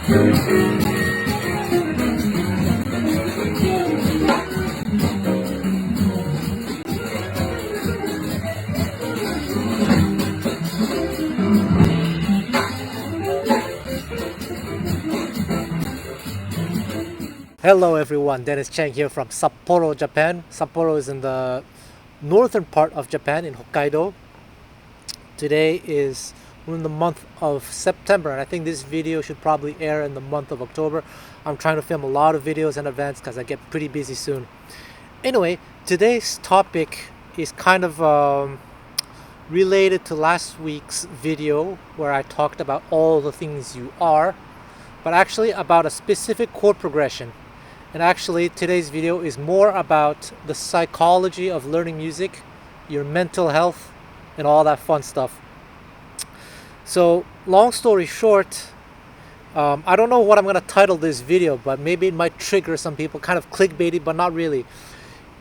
Hello everyone, Dennis Chang here from Sapporo, Japan. Sapporo is in the northern part of Japan in Hokkaido. Today we're in the month of September, and I think this video should probably air in the month of October. I'm trying to film a lot of videos in advance because I get pretty busy soon. Anyway, today's topic is kind of related to last week's video where I talked about all the things you are, but actually about a specific chord progression. And actually today's video is more about the psychology of learning music, your mental health, and all that fun stuff. So long story short, I don't know what I'm going to title this video, but maybe it might trigger some people, kind of clickbaity, but not really.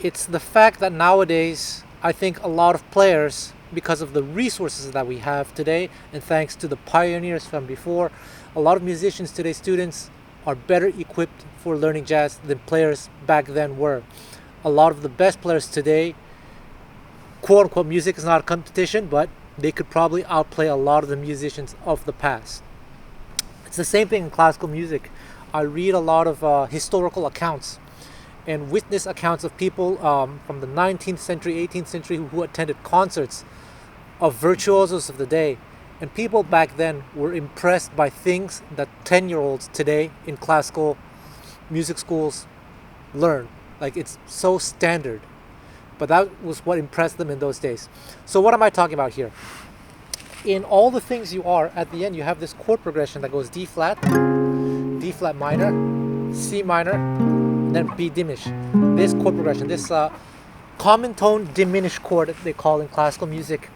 It's the fact that nowadays I think a lot of players, because of the resources that we have today, and thanks to the pioneers from before, a lot of musicians today, students, are better equipped for learning jazz than players back then were. A lot of the best players today, quote unquote, music is not a competition, but they could probably outplay a lot of the musicians of the past. It's the same thing in classical music. I read a lot of historical accounts and witness accounts of people from the 19th century, 18th century who attended concerts of virtuosos of the day. And people back then were impressed by things that 10-year-olds today in classical music schools learn. Like, it's so standard. But that was what impressed them in those days. So what am I talking about here? In all the things you are, at the end you have this chord progression that goes D flat, D flat minor, C minor, and then B diminished. This chord progression, this common tone diminished chord that they call in classical music.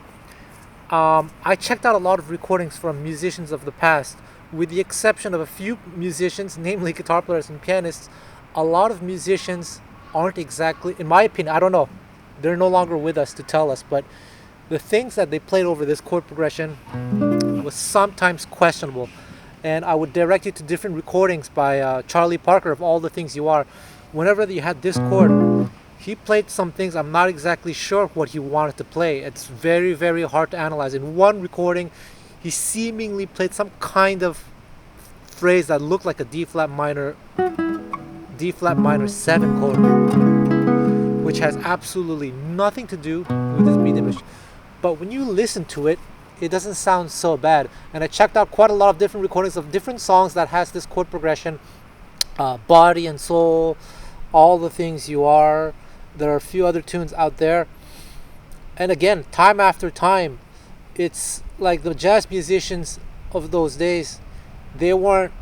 I checked out a lot of recordings from musicians of the past. With the exception of a few musicians, namely guitar players and pianists, a lot of musicians aren't exactly, in my opinion, I don't know, they're no longer with us to tell us, but the things that they played over this chord progression was sometimes questionable. And I would direct you to different recordings by Charlie Parker of All the Things You Are. Whenever you had this chord, he played some things I'm not exactly sure what he wanted to play. It's very, very hard to analyze. In one recording, he seemingly played some kind of phrase that looked like a D flat minor 7 chord, which has absolutely nothing to do with this B diminished. But when you listen to it, it doesn't sound so bad. And I checked out quite a lot of different recordings of different songs that has this chord progression, Body and Soul, All the Things You Are. There are a few other tunes out there. And again, time after time, it's like the jazz musicians of those days, they weren't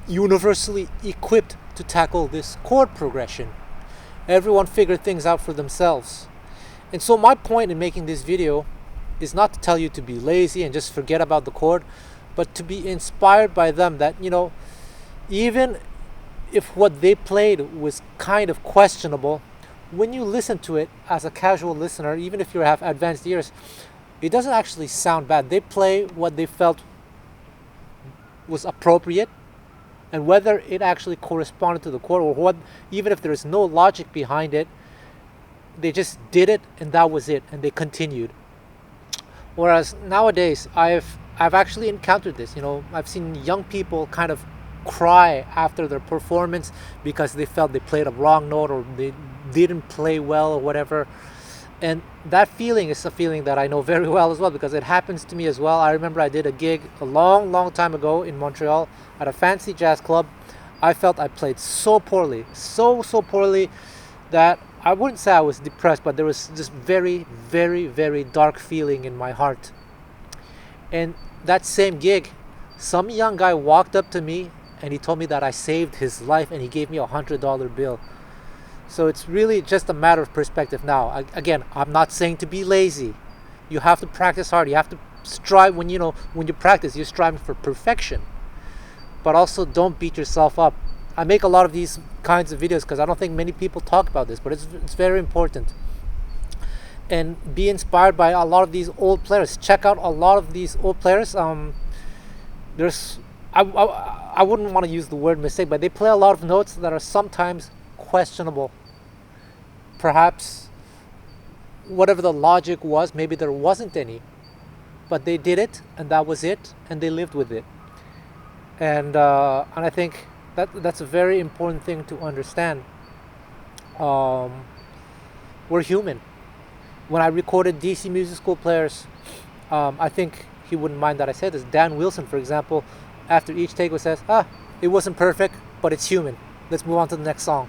universally equipped to tackle this chord progression. Everyone figured things out for themselves. And so my point in making this video is not to tell you to be lazy and just forget about the chord, but to be inspired by them, that, you know, even if what they played was kind of questionable, when you listen to it as a casual listener, even if you have advanced ears, it doesn't actually sound bad. They play what they felt was appropriate, and whether it actually corresponded to the chord or what, even if there is no logic behind it, they just did it and that was it, and they continued. Whereas nowadays, I've actually encountered this. You know, I've seen young people kind of cry after their performance because they felt they played a wrong note or they didn't play well or whatever. And that feeling is a feeling that I know very well as well, because it happens to me as well. I remember I did a gig a long time ago in Montreal at a fancy jazz club. I felt I played so poorly, so poorly, that I wouldn't say I was depressed, but there was this very, very, very dark feeling in my heart. And that same gig, some young guy walked up to me and he told me that I saved his life, and he gave me $100 bill. So it's really just a matter of perspective now. Again, I'm not saying to be lazy. You have to practice hard. You have to strive. When you practice, you're striving for perfection. But also, don't beat yourself up. I make a lot of these kinds of videos because I don't think many people talk about this, but it's very important. And be inspired by a lot of these old players. Check out a lot of these old players. I wouldn't want to use the word mistake, but they play a lot of notes that are sometimes questionable. Perhaps whatever the logic was, maybe there wasn't any, but they did it, and that was it, and they lived with it. And I think that's a very important thing to understand. We're human. When I recorded DC Music School players, I think he wouldn't mind that I said this. Dan Wilson, for example, after each take says, it wasn't perfect, but it's human. Let's move on to the next song.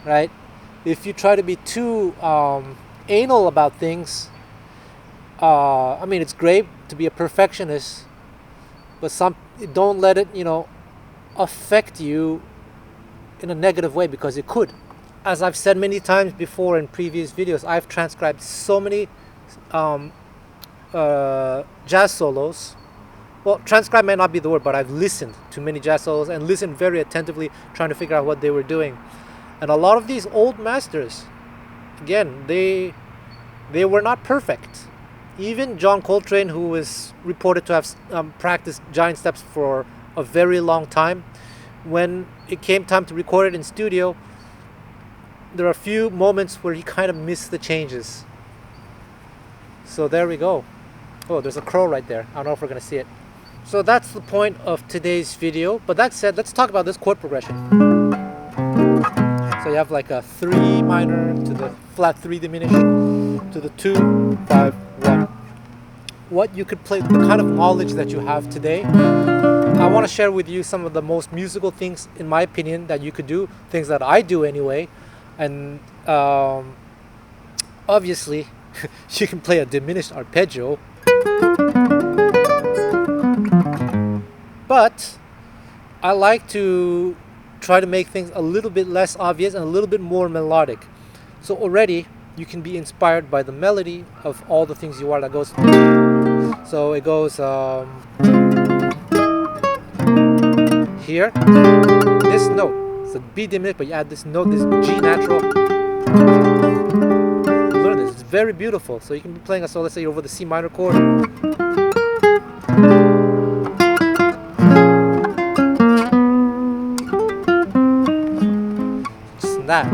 Right? If you try to be too anal about things, I mean, it's great to be a perfectionist, but don't let it, affect you in a negative way, because it could. As I've said many times before in previous videos, I've transcribed so many jazz solos. Well, transcribe may not be the word, but I've listened to many jazz solos and listened very attentively, trying to figure out what they were doing. And a lot of these old masters, again, they were not perfect. Even John Coltrane, who was reported to have practiced giant steps for a very long time, when it came time to record it in studio, there are a few moments where he kind of missed the changes. So there we go. Oh, there's a crow right there. I don't know if we're going to see it. So that's the point of today's video. But that said, let's talk about this chord progression. So you have like a 3 minor to the flat 3 diminished to the 2, 5, 1. What you could play, the kind of knowledge that you have today. I want to share with you some of the most musical things, in my opinion, that you could do. Things that I do anyway. And obviously, you can play a diminished arpeggio. But I like to try to make things a little bit less obvious and a little bit more melodic. So already you can be inspired by the melody of all the things you are that goes. So it goes here, this note. It's a B diminished, but you add this note, this G natural. Learn this, it's very beautiful. So you can be playing a solo, let's say you're over the C minor chord. Just that.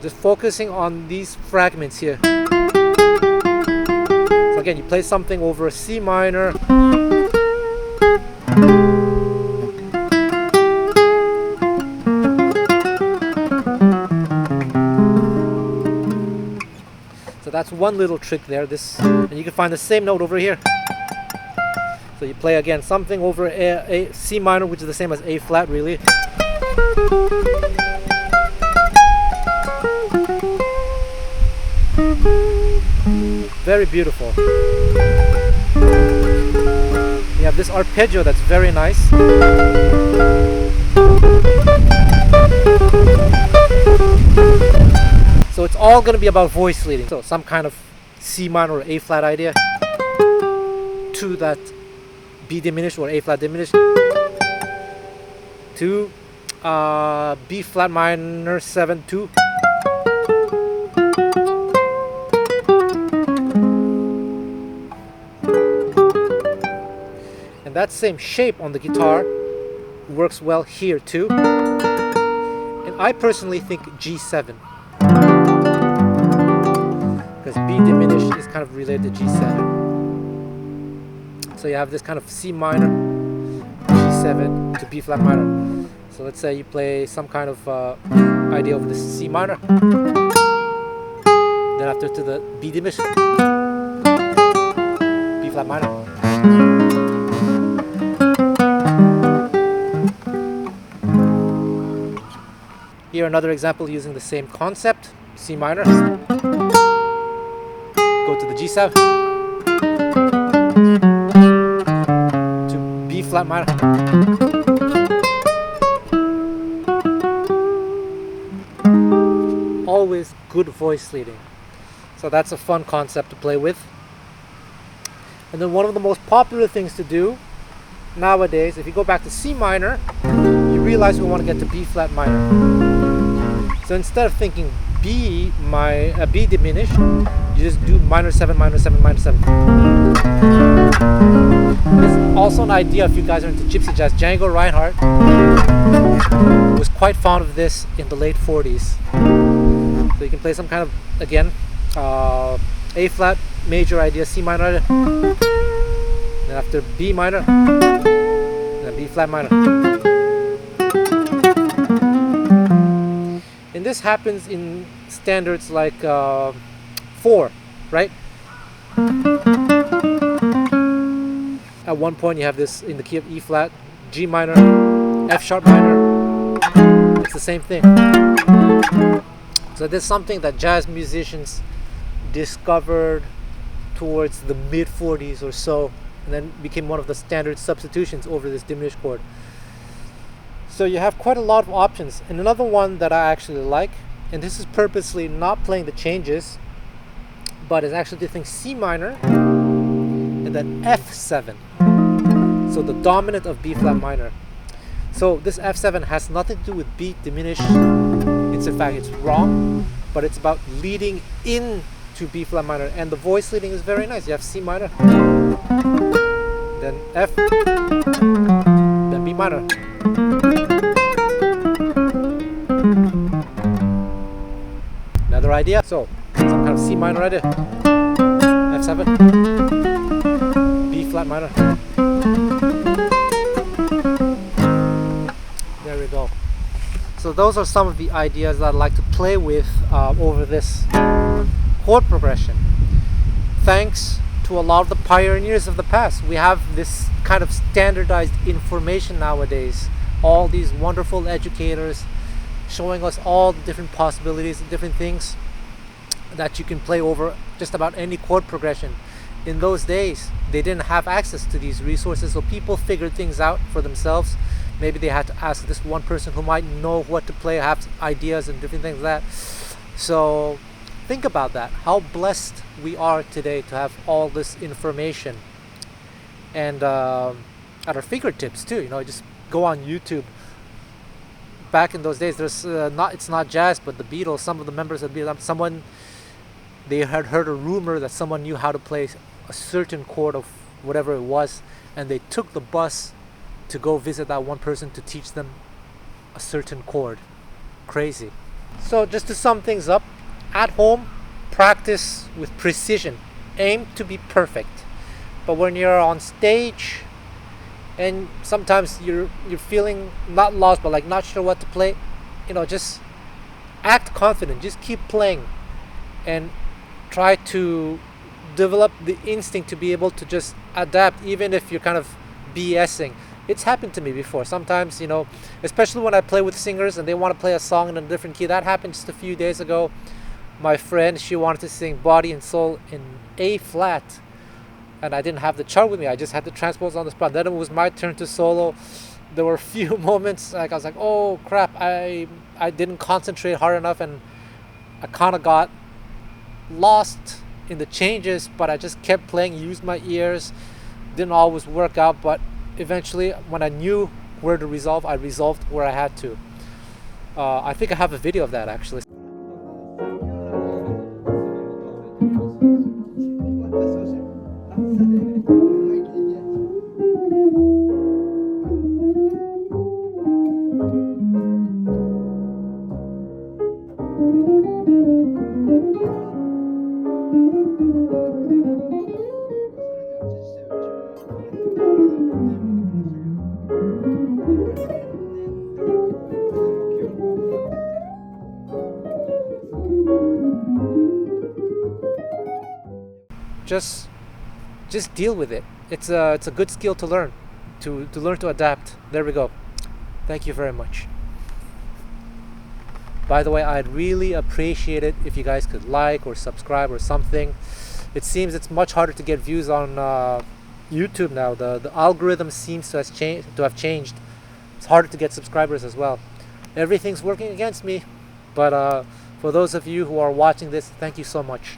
Just focusing on these fragments here. So again, you play something over a C minor. That's one little trick there. And you can find the same note over here. So you play again something over a C minor, which is the same as A flat, really. Very beautiful. You have this arpeggio that's very nice. So it's all going to be about voice leading. So some kind of C minor or A flat idea to that B diminished or A flat diminished to B flat minor 7 2. And that same shape on the guitar works well here too. And I personally think G7. Because B diminished is kind of related to G7. So you have this kind of C minor, G7 to B flat minor. So let's say you play some kind of idea over the C minor. Then after to the B diminished, B flat minor. Here another example using the same concept, C minor. Go to the G7 to B flat minor. Always good voice leading. So that's a fun concept to play with. And then one of the most popular things to do nowadays, if you go back to C minor, you realize we want to get to B flat minor. So instead of thinking B diminished, you just do minor 7, minor 7, minor 7. This Also an idea if you guys are into gypsy jazz. Django Reinhardt was quite fond of this in the late 40s. So you can play some kind of, again, A flat major idea, C minor, then after B minor, then B flat minor. And this happens in standards like 4, right? At one point you have this in the key of E flat, G minor, F sharp minor. It's the same thing. So this is something that jazz musicians discovered towards the mid 40s or so, and then became one of the standard substitutions over this diminished chord. So you have quite a lot of options. And another one that I actually like, and this is purposely not playing the changes, but is actually doing C minor and then F7. So the dominant of B flat minor. So this F7 has nothing to do with beat diminished. It's in fact, it's wrong, but it's about leading in to B flat minor, and the voice leading is very nice. You have C minor, then F, then B minor. Another idea. So some kind of C minor idea. F7, B flat minor. There we go. So those are some of the ideas that I'd like to play with over this chord progression. Thanks to a lot of the pioneers of the past, we have this kind of standardized information nowadays. All these wonderful educators showing us all the different possibilities and different things that you can play over just about any chord progression. In those days, they didn't have access to these resources, so people figured things out for themselves. Maybe they had to ask this one person who might know what to play, have ideas and different things like that. So think about that, how blessed we are today to have all this information, and at our fingertips too. You know, just go on YouTube. Back in those days, there's it's not jazz, but the Beatles, some of the members of the Beatles, they had heard a rumor that someone knew how to play a certain chord of whatever it was, and they took the bus to go visit that one person to teach them a certain chord. Crazy. So just to sum things up, at home, practice with precision. Aim to be perfect. But when you're on stage and sometimes you're feeling not lost, but like not sure what to play, you know, just act confident. Just keep playing and try to develop the instinct to be able to just adapt, even if you're kind of BSing. It's happened to me before. Sometimes, you know, especially when I play with singers and they want to play a song in a different key. That happened just a few days ago. My friend, she wanted to sing Body and Soul in A flat, and I didn't have the chart with me. I just had the transpose on the spot. Then it was my turn to solo. There were a few moments like I was like, oh crap, I didn't concentrate hard enough, and I kind of got lost in the changes, but I just kept playing, used my ears. Didn't always work out, but eventually when I knew where to resolve, I resolved where I had to. I think I have a video of that actually. Just deal with it. It's a good skill to learn, to learn to adapt. There we go. Thank you very much. By the way, I'd really appreciate it if you guys could like or subscribe or something. It seems it's much harder to get views on YouTube now. The algorithm seems to have changed. It's harder to get subscribers as well. Everything's working against me, but for those of you who are watching this, thank you so much.